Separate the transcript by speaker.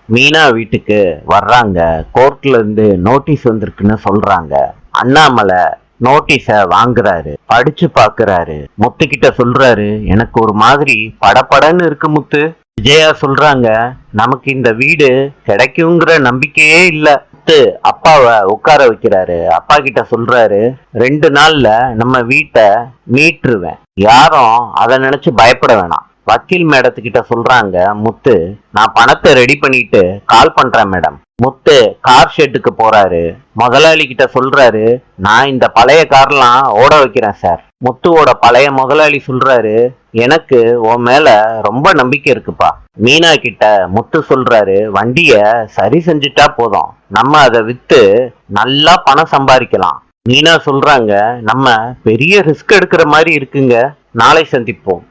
Speaker 1: மீனா வீட்டுக்கு வர்றாங்க. கோர்ட்ல இருந்து நோட்டீஸ் வந்திருக்குன்னு சொல்றாங்க. அண்ணாமலை நோட்டீஸ வாங்குறாரு, படிச்சு பாக்குறாரு. முத்துக்கிட்ட சொல்றாரு, எனக்கு ஒரு மாதிரி படபடன்னு இருக்கு முத்து. விஜயா சொல்றாங்க, நமக்கு இந்த வீடு கிடைக்குங்கிற நம்பிக்கையே இல்ல. முத்து அப்பாவை உட்கார வைக்கிறாரு. அப்பா கிட்ட சொல்றாரு, 2 நாள்ல நம்ம வீட்டை மீட்டுருவேன், யாரும் அதை நினைச்சு பயப்பட வேணாம். வக்கீல் மேடத்துக்கிட்ட சொல்றாங்க, முத்து நான் பணத்தை ரெடி பண்ணிட்டு கால் பண்றேன் மேடம். முத்து கார் ஷெட்டுக்கு போறாரு. முதலாளி கிட்ட சொல்றாரு, நான் இந்த பழைய கார்லாம் ஓட வைக்கிறேன் சார். முத்துவோட பழைய முதலாளி சொல்றாரு, எனக்கு உன் மேல ரொம்ப நம்பிக்கை இருக்குப்பா. மீனா கிட்ட முத்து சொல்றாரு, வண்டிய சரி செஞ்சுட்டா போதும், நம்ம அதை வித்து நல்லா பணம் சம்பாதிக்கலாம். மீனா சொல்றாங்க, நம்ம பெரிய ரிஸ்க் எடுக்கிற மாதிரி இருக்குங்க, நாளை சந்திப்போம்.